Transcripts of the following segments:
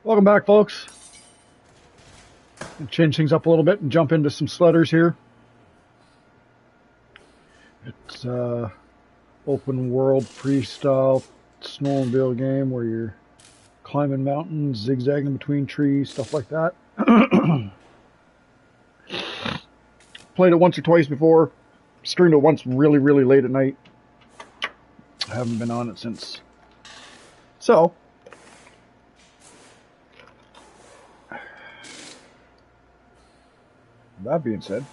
Welcome back, folks. I'll change things up a little bit and jump into some sledders here. It's open world freestyle snowmobile game where you're climbing mountains, zigzagging between trees, stuff like that. Played it once or twice before. Streamed it once really, really late at night. I haven't been on it since. So, that being said,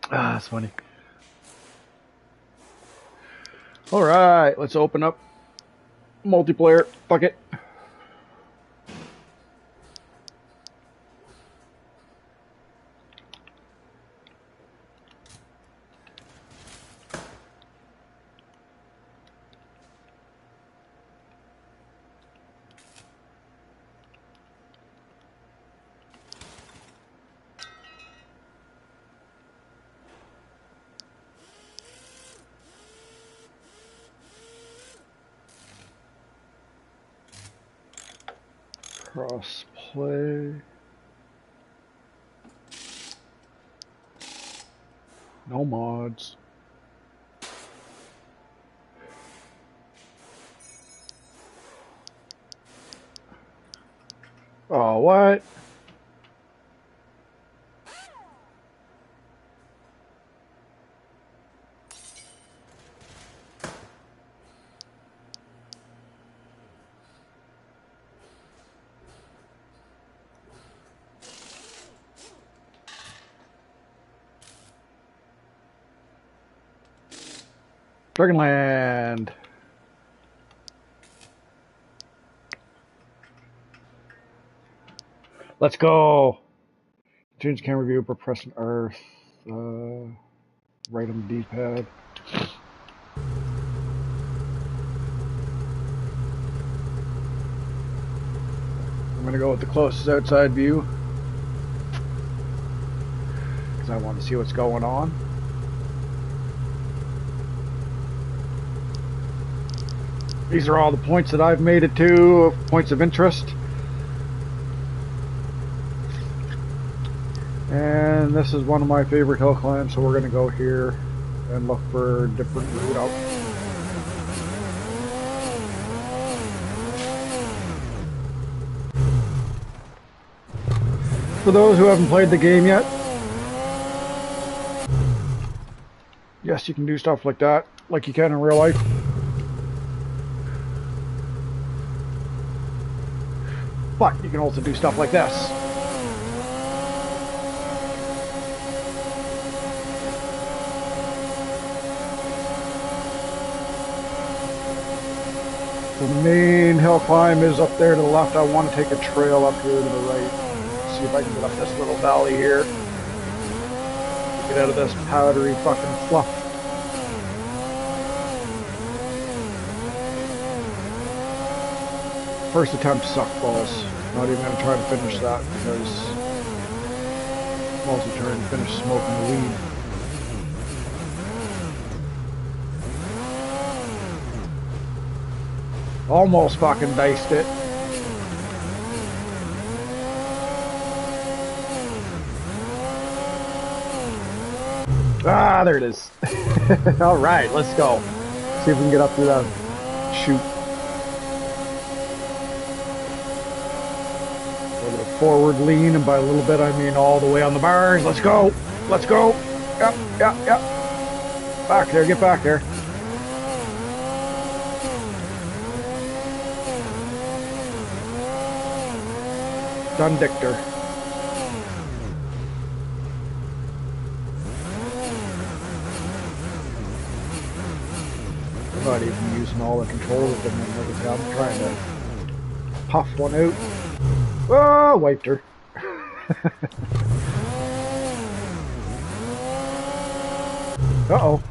that's funny. All right, let's open up multiplayer. Fuck it. Crossplay. No mods. Oh, what? Dragonland. Let's go. Change camera view by pressing Earth. Right on the D-pad. I'm gonna go with the closest outside view because I want to see what's going on. These are all the points that I've made it to, points of interest. And this is one of my favorite hill climbs, so we're going to go here and look for a different route out. For those who haven't played the game yet, yes, you can do stuff like that, like you can in real life. But you can also do stuff like this. So the main hill climb is up there to the left. I want to take a trail up here to the right. See if I can get up this little valley here. Get out of this powdery fucking fluff. First attempt sucked balls. Not even going to try to finish that because I'm also trying to finish smoking the weed. Almost fucking diced it. Ah, there it is. Alright, let's go. See if we can get up through that chute. Forward lean, and by a little bit I mean all the way on the bars. Let's go. Let's go. Yep, yep, yep. Back there, get back there. Done, Dictor. not even using all the controls at the moment. I'm trying to puff one out. Oh, wiped her. Uh-oh.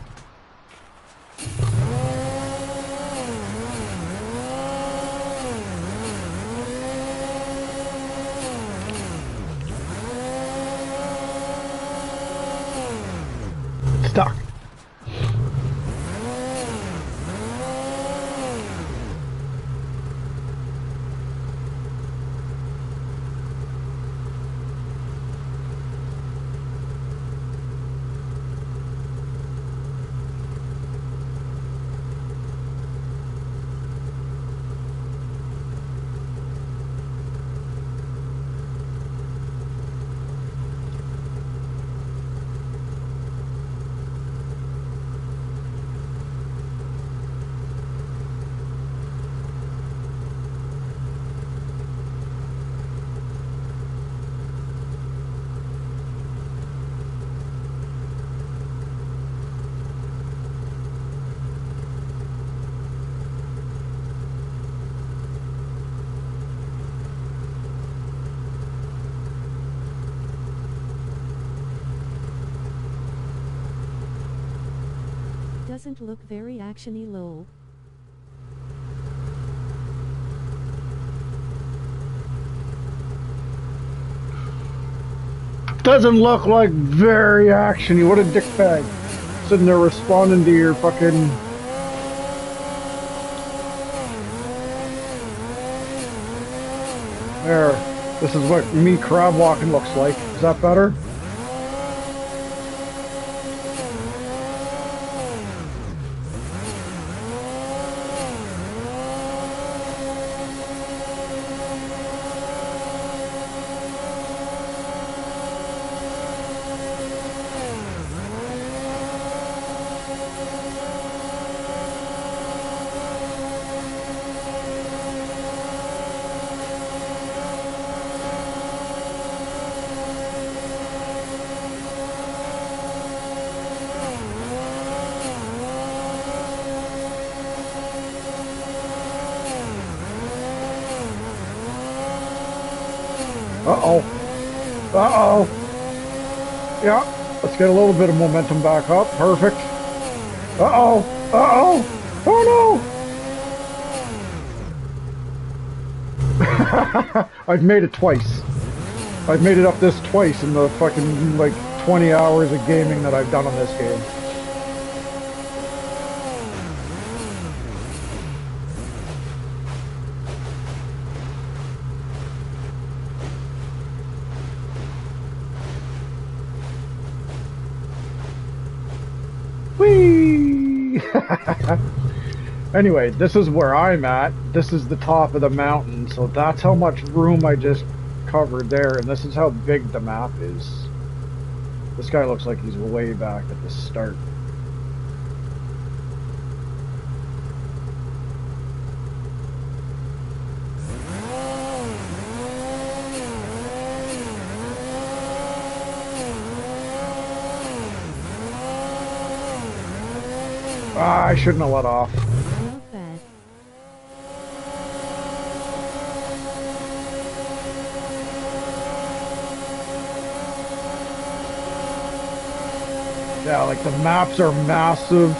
Stuck. Doesn't look very actiony, lol. Doesn't look like very actiony. What a dickbag. Sitting there responding to your fucking... There. This is what me crab walking looks like. Is that better? Uh-oh. Uh-oh. Yeah, let's get a little bit of momentum back up. Perfect. Uh-oh. Uh-oh. Oh, no. I've made it twice. I've made it up this twice in the fucking, like, 20 hours of gaming that I've done on this game. Whee! Anyway, this is where I'm at. This is the top of the mountain, so that's how much room I just covered there, and this is how big the map is. This guy looks like he's way back at the start. Ah, I shouldn't have let off. Not bad. Yeah, like the maps are massive.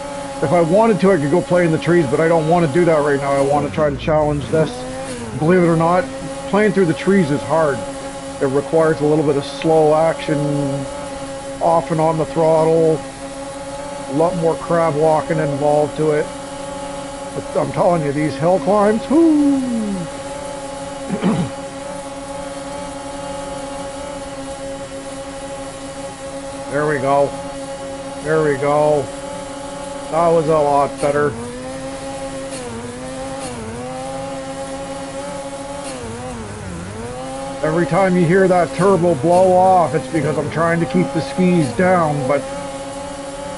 If I wanted to, I could go play in the trees, but I don't want to do that right now. I want to try to challenge this. Believe it or not, playing through the trees is hard. It requires a little bit of slow action, off and on the throttle. A lot more crab walking involved to it. But I'm telling you, these hill climbs, whoo! There we go. There we go. That was a lot better. Every time you hear that turbo blow off, it's because I'm trying to keep the skis down, but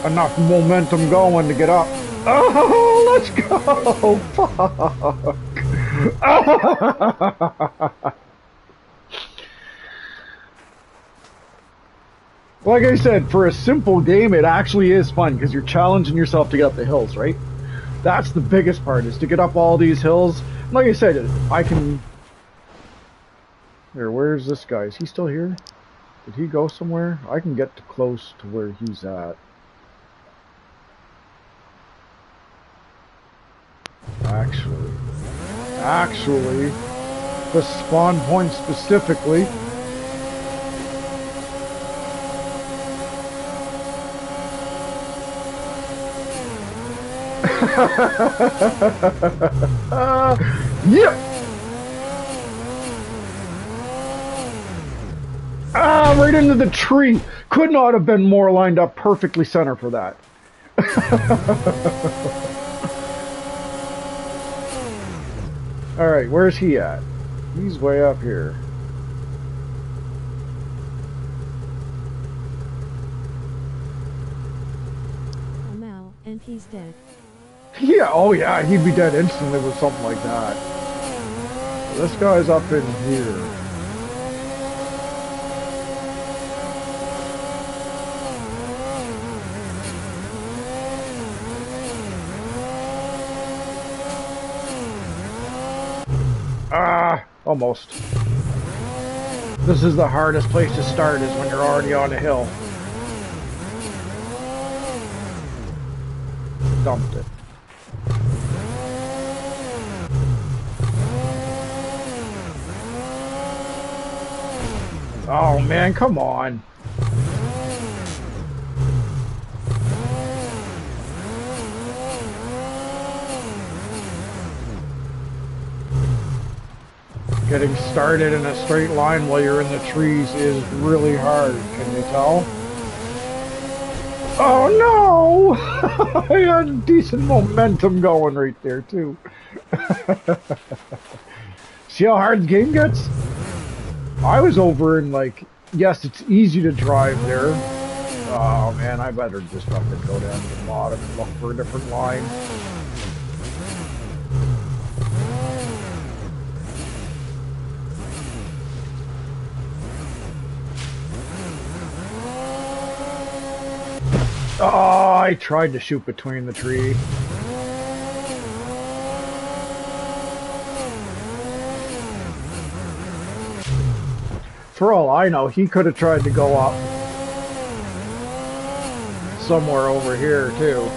enough momentum going to get up. Oh, let's go! Fuck! Like I said, for a simple game, it actually is fun because you're challenging yourself to get up the hills, right? That's the biggest part, is to get up all these hills. Like I said, I can... Here, where's this guy? Is he still here? Did he go somewhere? I can get close to where he's at. Actually, the spawn point specifically. Yep. Right into the tree. Could not have been more lined up perfectly center for that. Alright, where's he at? He's way up here. I'm out, and he's dead. Yeah, oh yeah, he'd be dead instantly with something like that. This guy's up in here. Almost. This is the hardest place to start, is when you're already on a hill. Dumped it. Oh man, come on. Getting started in a straight line while you're in the trees is really hard, can you tell? Oh no! I had decent momentum going right there too. See how hard the game gets? I was over in, like, yes, it's easy to drive there. Oh man, I better just fucking go down to the bottom and look for a different line. Oh, I tried to shoot between the tree. For all I know, he could have tried to go up somewhere over here, too.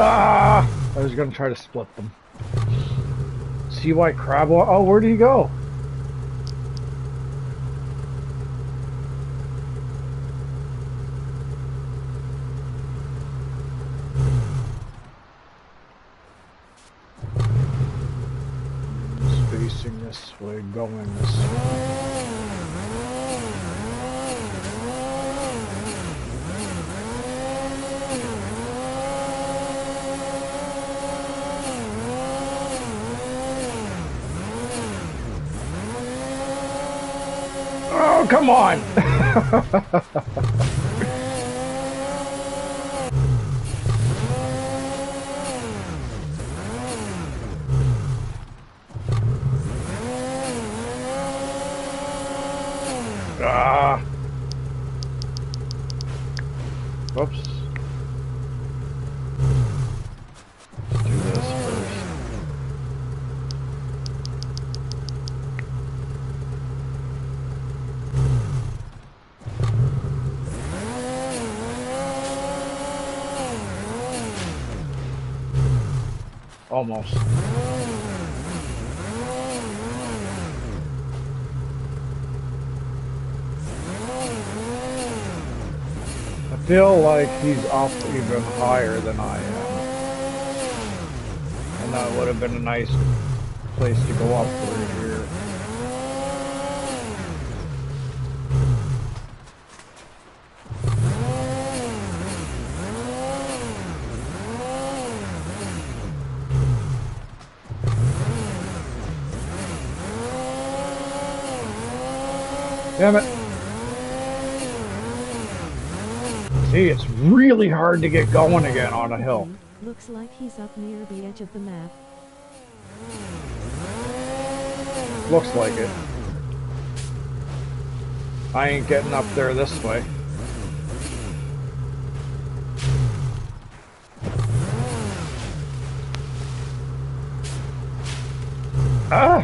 I was gonna try to split them. See why crab? Oh, where did he go? He's facing this way, going this way. Oh, come on! Whoops. Let's do this first. Almost. feel like he's up even higher than I am. And that would have been a nice place to go up right here. Damn it. See, it's really hard to get going again on a hill. Looks like he's up near the edge of the map. Looks like it. I ain't getting up there this way. Ah!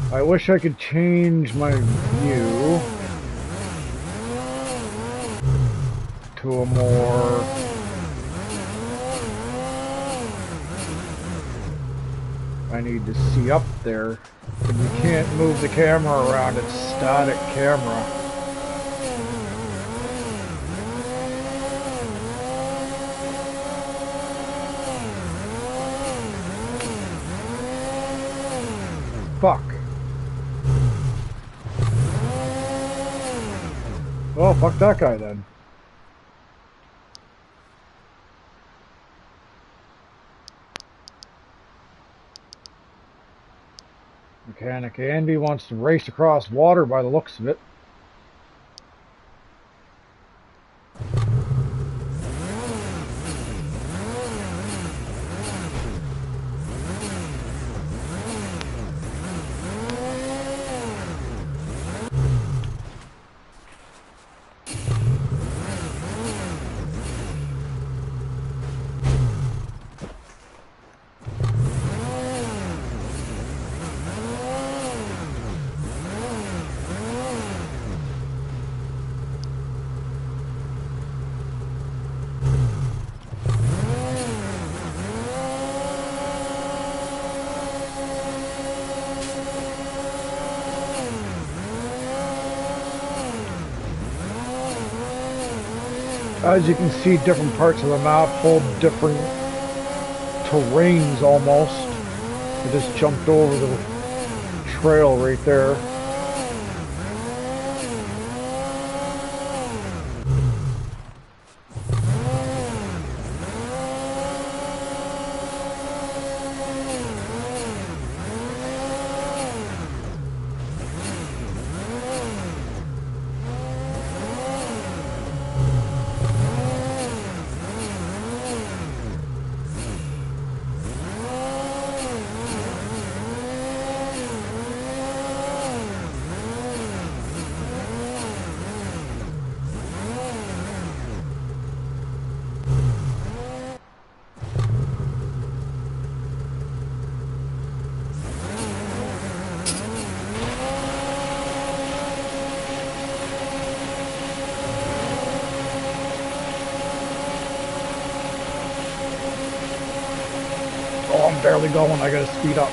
I wish I could change my view to a more I need to see up there, but you can't move the camera around, it's static camera. Fuck. Well, fuck that guy then. Mechanic Andy wants to race across water by the looks of it. As you can see, different parts of the map hold different terrains almost. I just jumped over the trail right there. Oh, I'm barely going. I gotta speed up.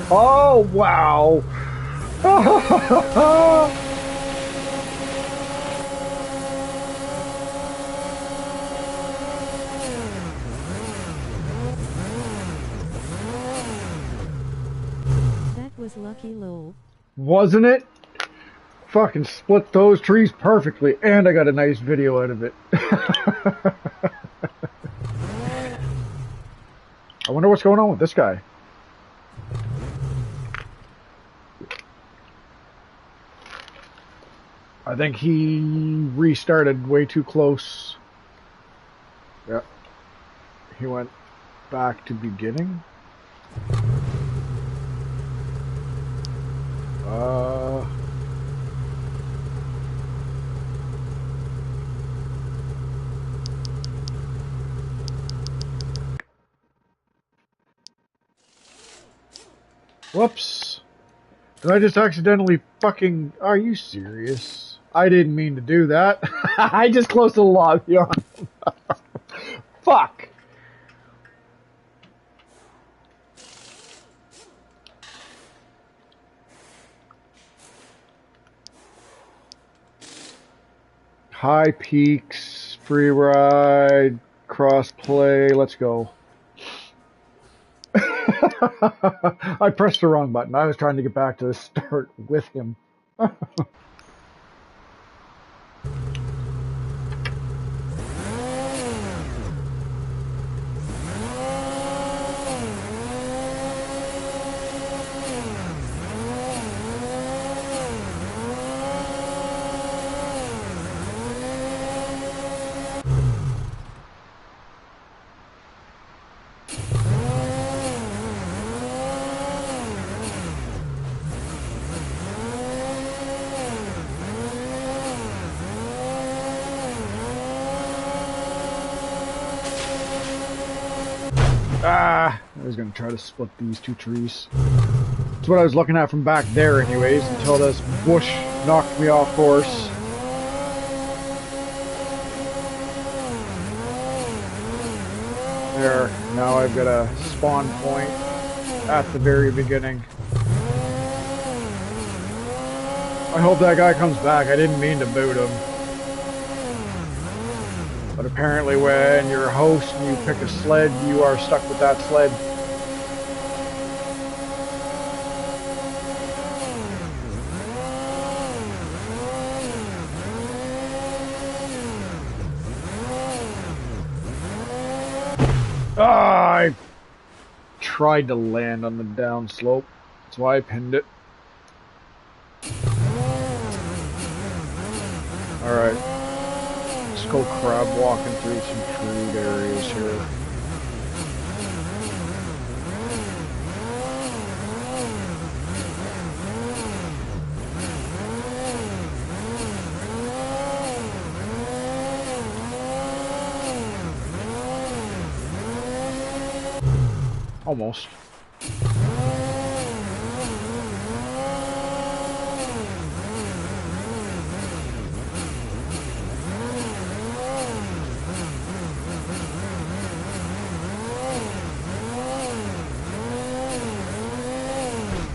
Oh, wow. That was lucky lol. Wasn't it? Fucking split those trees perfectly, and I got a nice video out of it. I wonder what's going on with this guy. I think he restarted way too close. Yep. He went back to beginning. Whoops. Did I just accidentally fucking... Are you serious? I didn't mean to do that. I just closed the lobby on him. Fuck. High peaks, free ride, cross play, let's go. I pressed the wrong button. I was trying to get back to the start with him. I was going to try to split these two trees. That's what I was looking at from back there anyways, until this bush knocked me off course. There, now I've got a spawn point at the very beginning. I hope that guy comes back. I didn't mean to boot him. But apparently when you're a host and you pick a sled, you are stuck with that sled. I tried to land on the downslope. That's why I pinned it. Alright. Let's go crab walking through some crude areas here. Almost.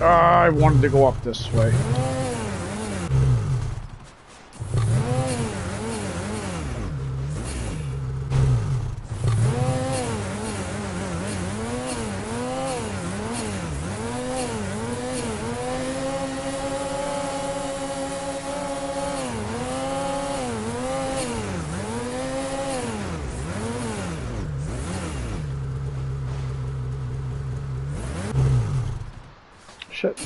I wanted to go up this way. Shit.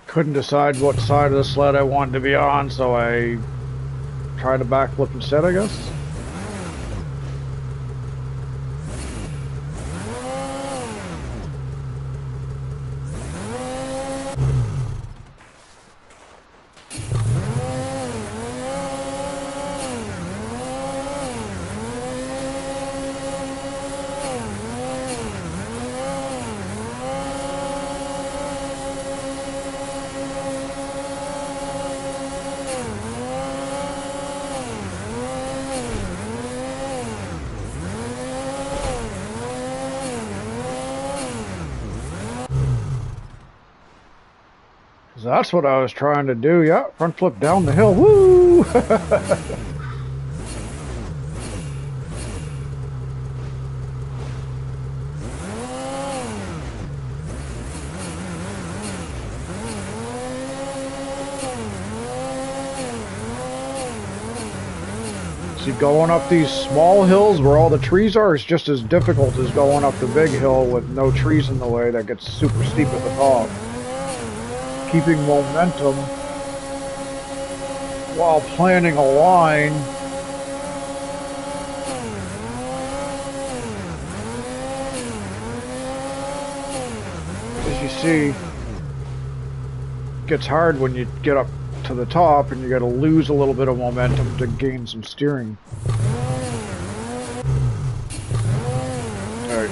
Couldn't decide what side of the sled I wanted to be on, so I tried a backflip instead, I guess. That's what I was trying to do. Yeah, front flip down the hill. Woo! See, going up these small hills where all the trees are is just as difficult as going up the big hill with no trees in the way that gets super steep at the top. Keeping momentum while planning a line as you see gets hard when you get up to the top and you got to lose a little bit of momentum to gain some steering. All right.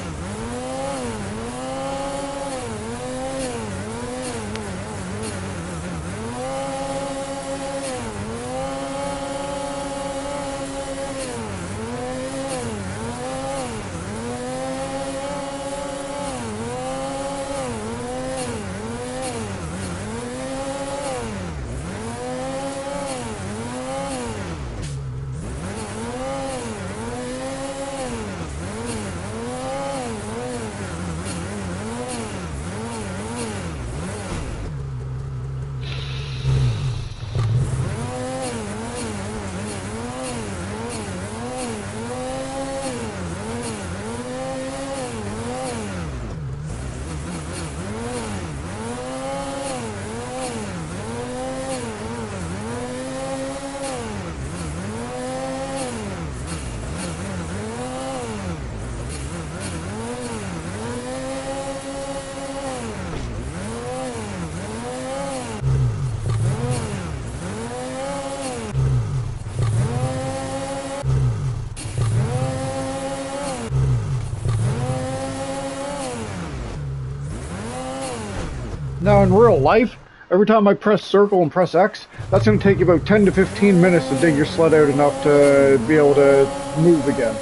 Now in real life, every time I press circle and press X, that's going to take you about 10 to 15 minutes to dig your sled out enough to be able to move again.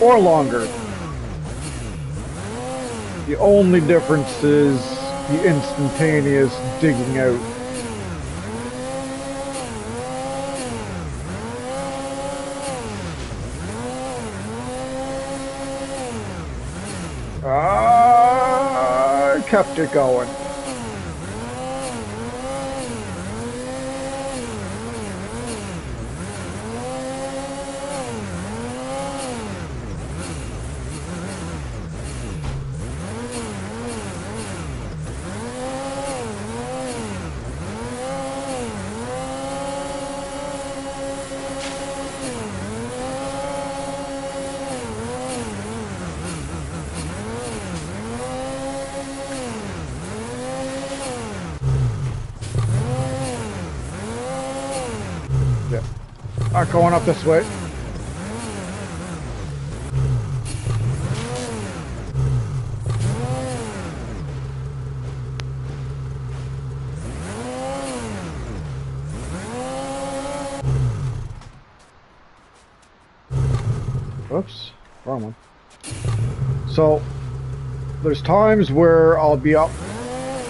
Or longer. The only difference is the instantaneous digging out. Kept it going. Not going up this way. Oops, wrong one. So, there's times where I'll be up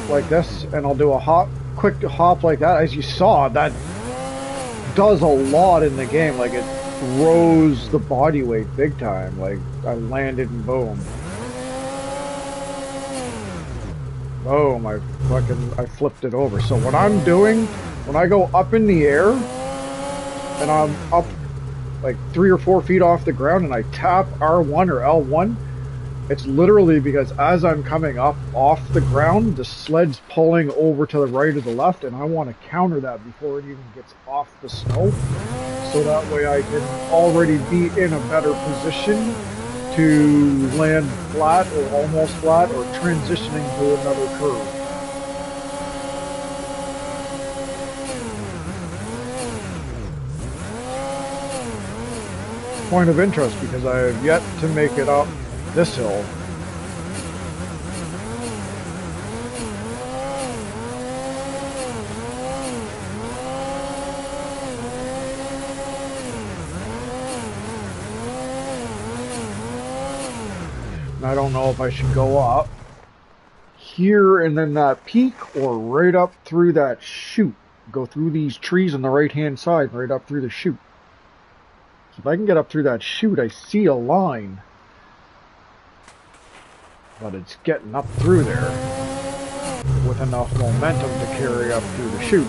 like this and I'll do a quick hop like that. As you saw, that does a lot in the game. Like, it throws the body weight big time. Like, I landed and boom. Boom, I flipped it over. So what I'm doing, when I go up in the air and I'm up like 3 or 4 feet off the ground and I tap R1 or L1, It's literally because as I'm coming up off the ground, the sled's pulling over to the right or the left, and I want to counter that before it even gets off the snow. So that way I can already be in a better position to land flat or almost flat or transitioning to another curve. Point of interest because I have yet to make it up this hill. And I don't know if I should go up here and then that peak or right up through that chute. Go through these trees on the right hand side, right up through the chute. So if I can get up through that chute, I see a line. But it's getting up through there with enough momentum to carry up through the chute.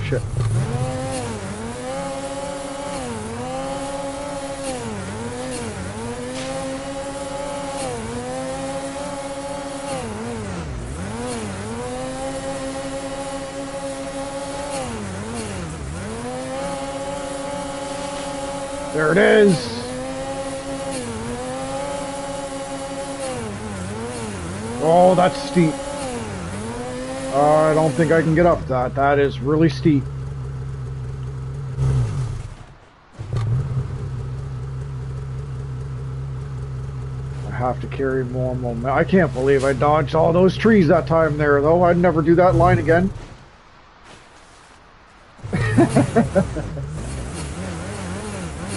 Shit. There it is. Oh, that's steep. I don't think I can get up that. That is really steep. I have to carry more momentum. I can't believe I dodged all those trees that time there, though. I'd never do that line again.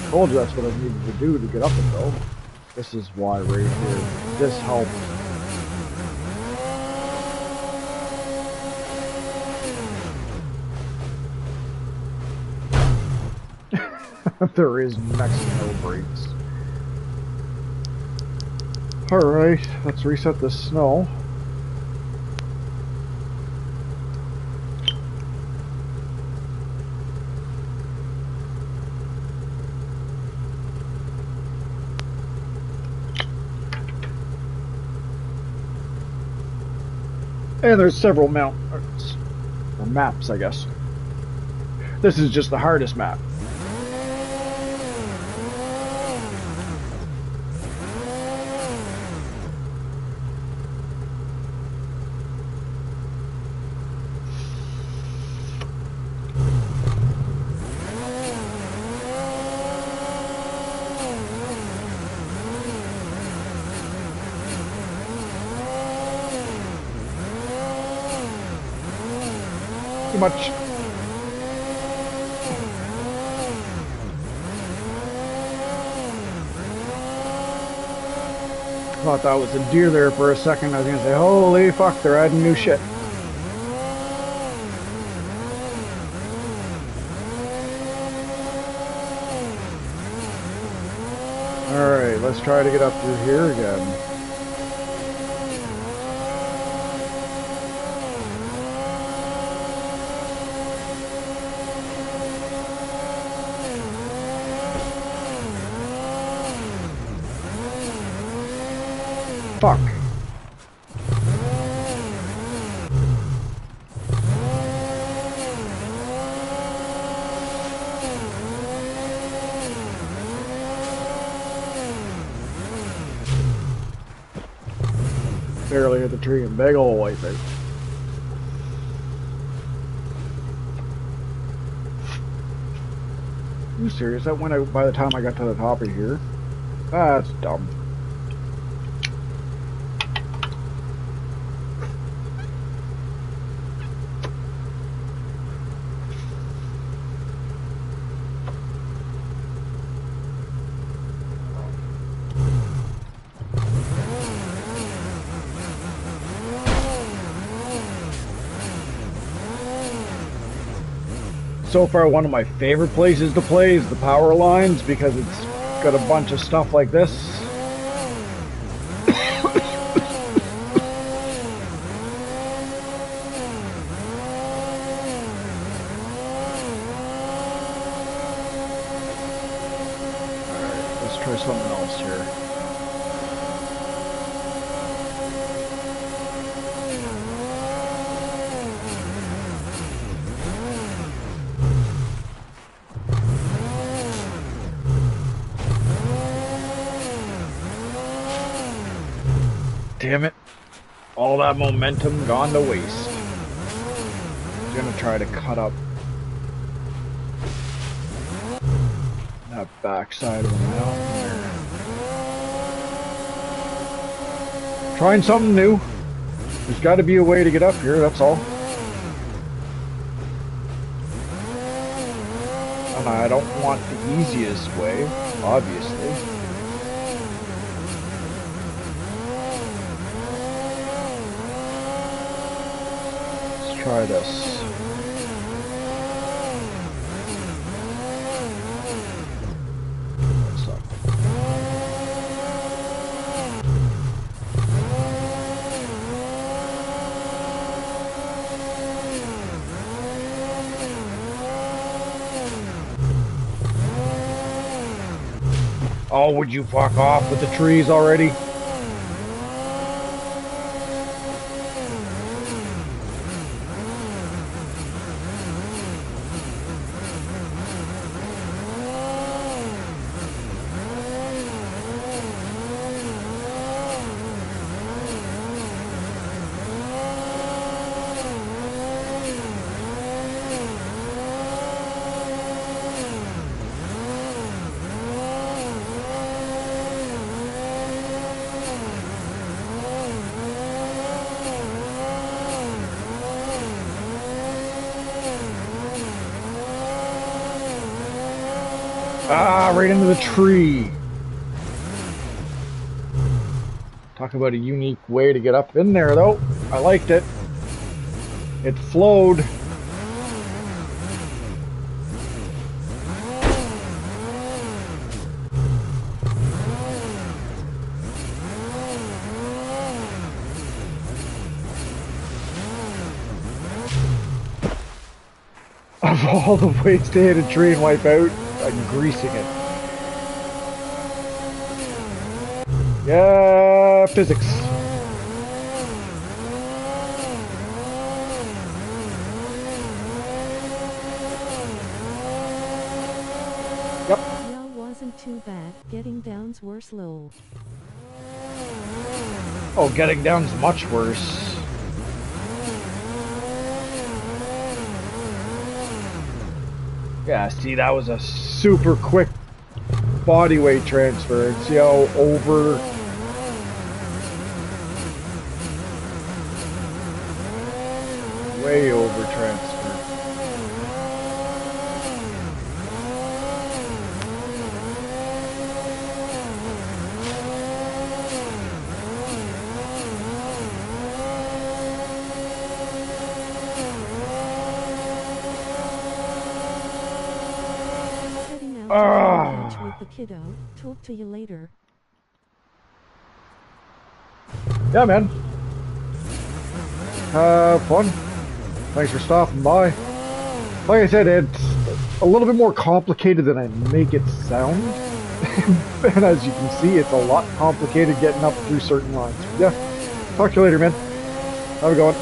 Told you that's what I needed to do to get up it, though. This is why right here. This helps. There is Mexico brakes. Alright, let's reset the snow. And there's several mountains, or maps, I guess. This is just the hardest map. Too much. Thought that was a deer there for a second. I was gonna say, holy fuck, they're adding new shit. Alright, let's try to get up through here again. Fuck. Barely hit the tree and big ol' white face. Are you serious? That went out by the time I got to the top of here. That's dumb. so far one of my favorite places to play is the power lines because it's got a bunch of stuff like this. Try something else here. Damn it. All that momentum gone to waste. I'm gonna try to cut up that backside of the mountain there. Trying something new. There's got to be a way to get up here, that's all. And I don't want the easiest way, obviously. Let's try this. Oh, would you fuck off with the trees already? Ah, right into the tree. Talk about a unique way to get up in there, though. I liked it. It flowed. Of all the ways to hit a tree and wipe out, I'm greasing it. Yeah, physics. Yep. Yeah, wasn't too bad. Getting down's were slow. Oh, getting down's much worse. Yeah, see, that was a super quick body weight transfer. And see how way over transfer. With the kiddo. Talk to you later. Yeah, man. Fun. Thanks for stopping by. Like I said, it's a little bit more complicated than I make it sound. And as you can see, it's a lot complicated getting up through certain lines. Yeah. Talk to you later, man. Have a good one.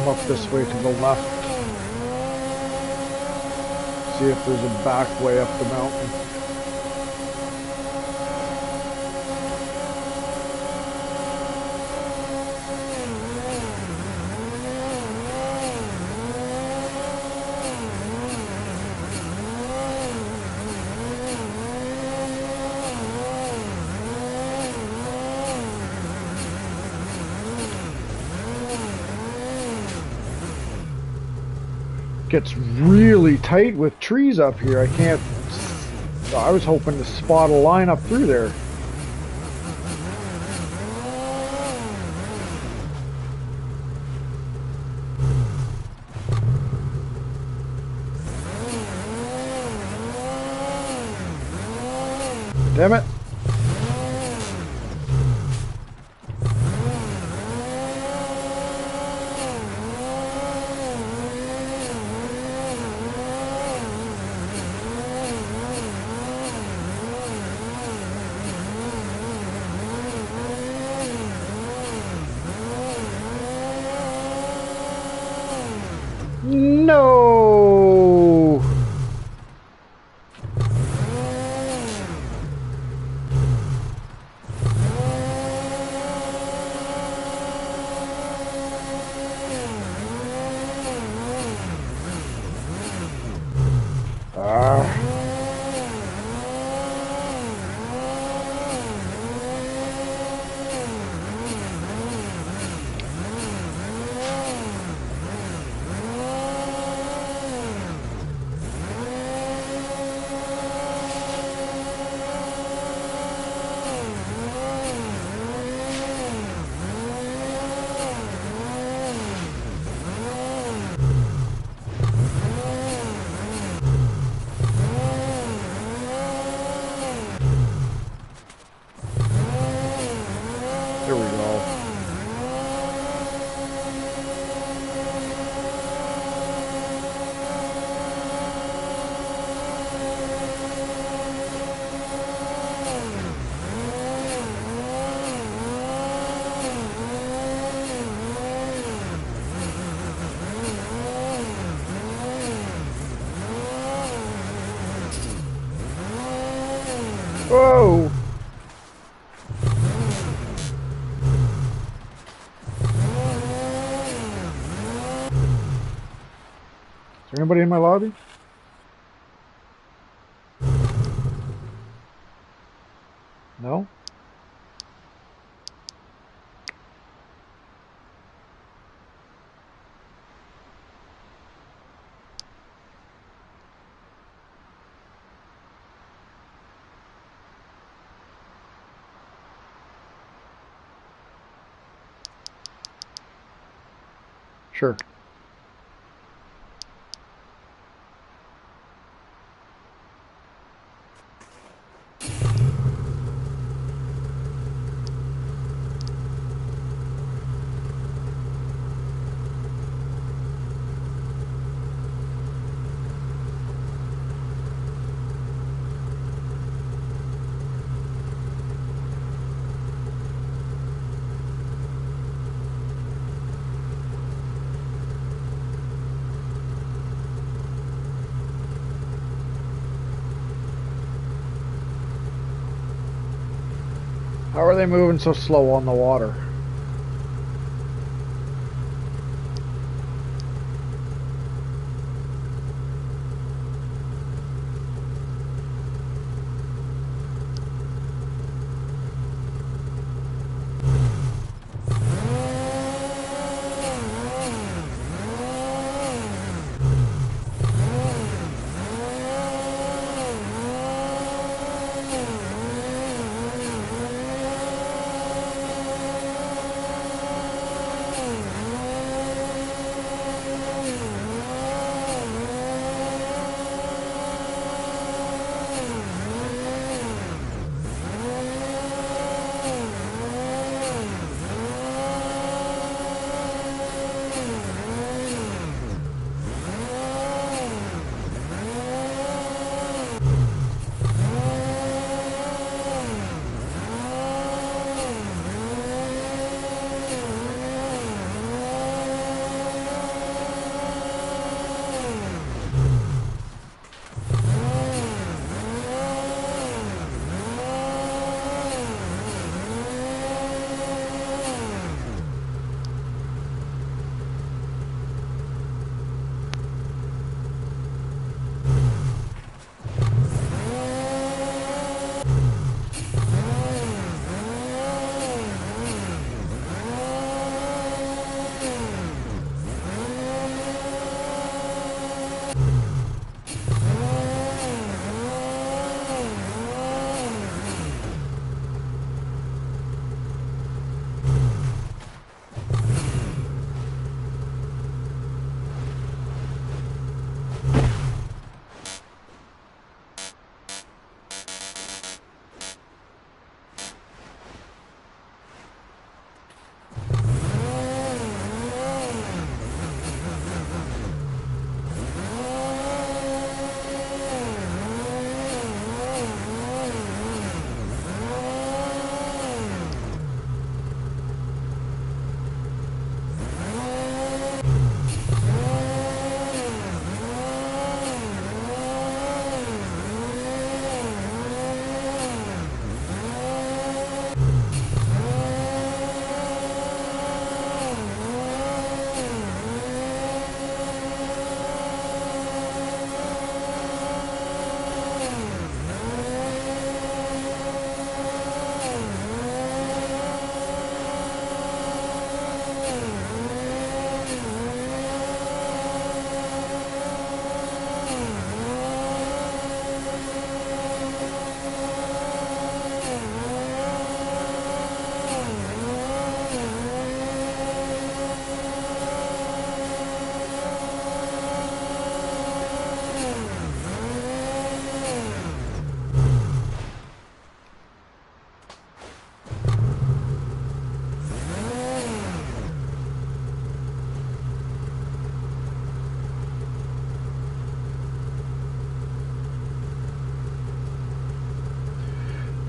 Up this way to the left. See if there's a back way up the mountain. gets really tight with trees up here. I can't. I was hoping to spot a line up through there. Damn it. No. There we go. Whoa! Is there anybody in my lobby? No? Sure. How are they moving so slow on the water?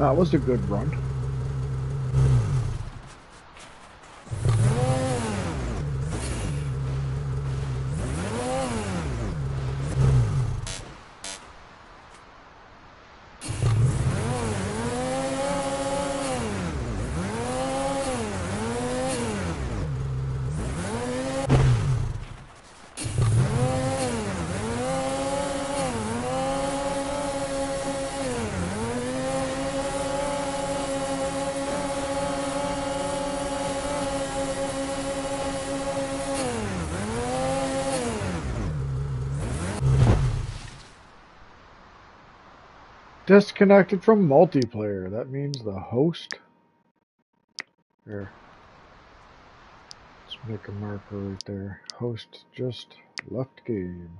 That was a good run. Disconnected from multiplayer. That means the host. Here. Let's make a marker right there. Host just left game.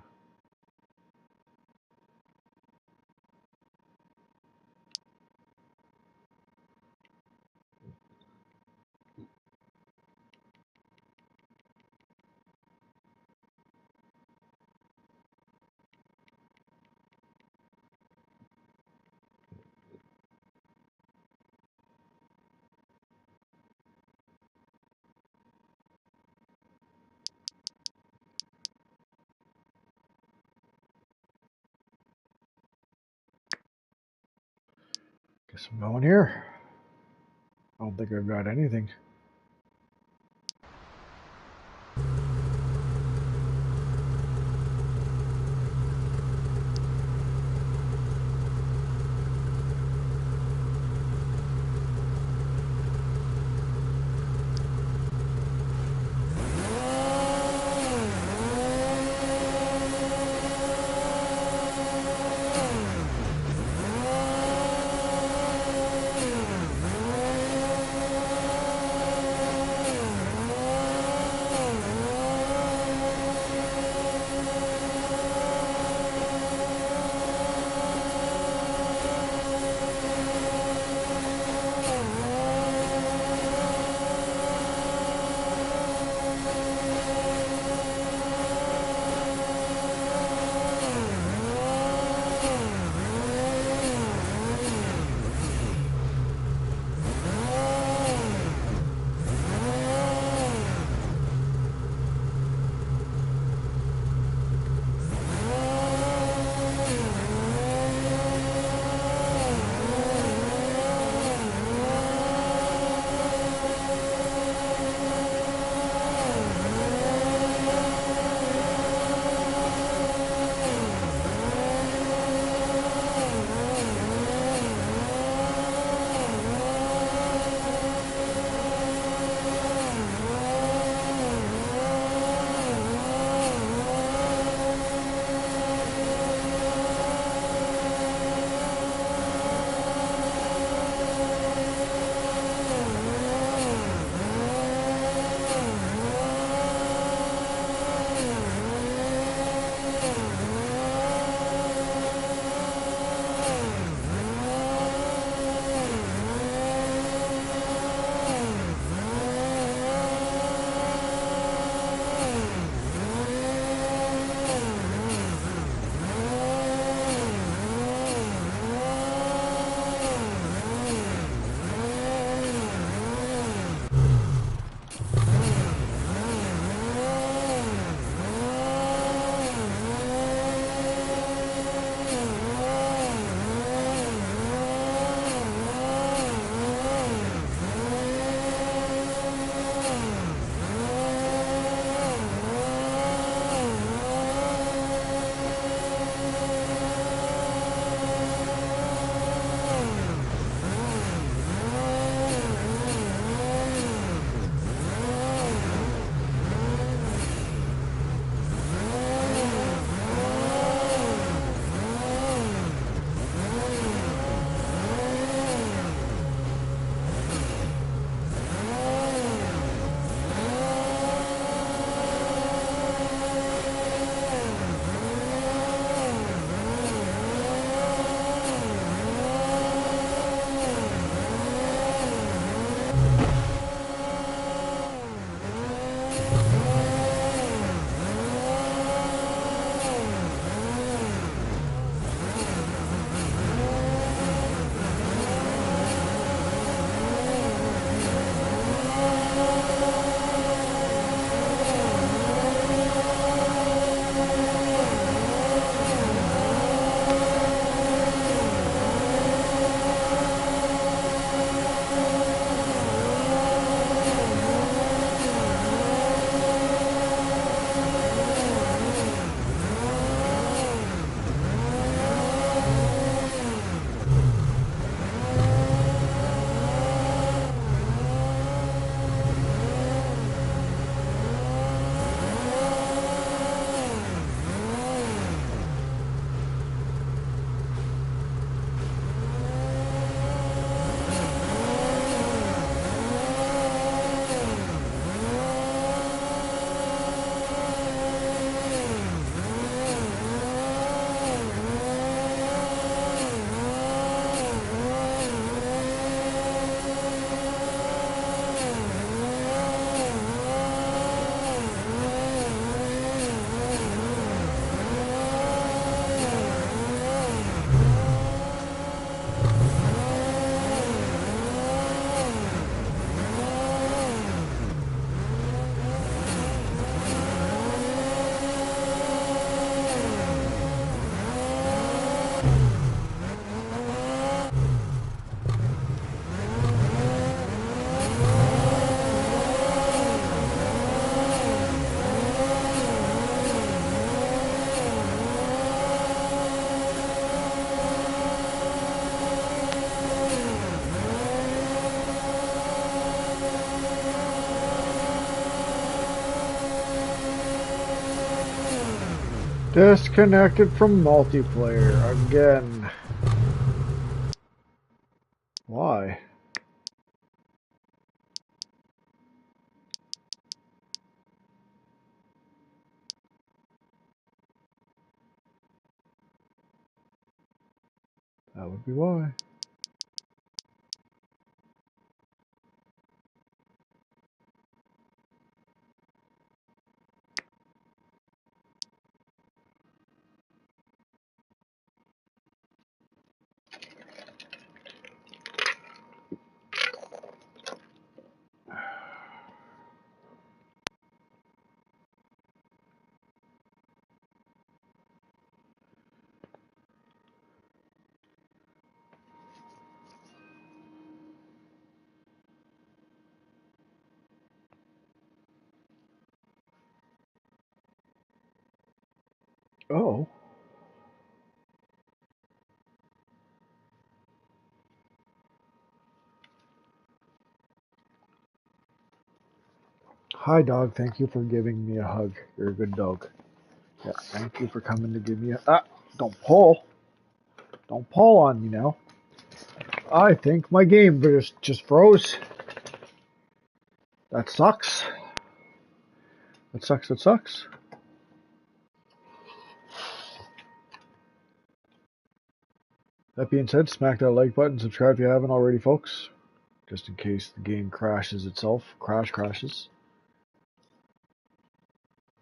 Guess I'm going here. I don't think I've got anything. Disconnected from multiplayer again. Why? That would be why. Oh. Hi, dog. Thank you for giving me a hug. You're a good dog. Yeah, thank you for coming to give me a... Ah, don't pull. Don't pull on me now. I think my game just froze. That sucks. That sucks, that sucks. That being said, smack that like button, subscribe if you haven't already, folks. Just in case the game crashes itself. Crashes.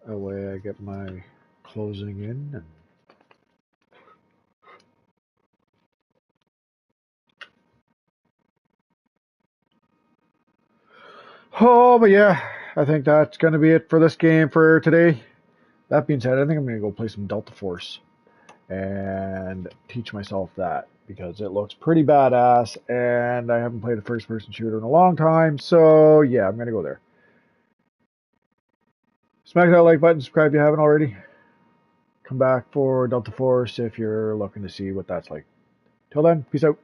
That way I get my closing in. And oh, but yeah, I think that's going to be it for this game for today. That being said, I think I'm going to go play some Delta Force and teach myself that because it looks pretty badass and I haven't played a first-person shooter in a long time. So yeah, I'm going to go there. Smack that like button, subscribe if you haven't already. Come back for Delta Force if you're looking to see what that's like. Till then, peace out.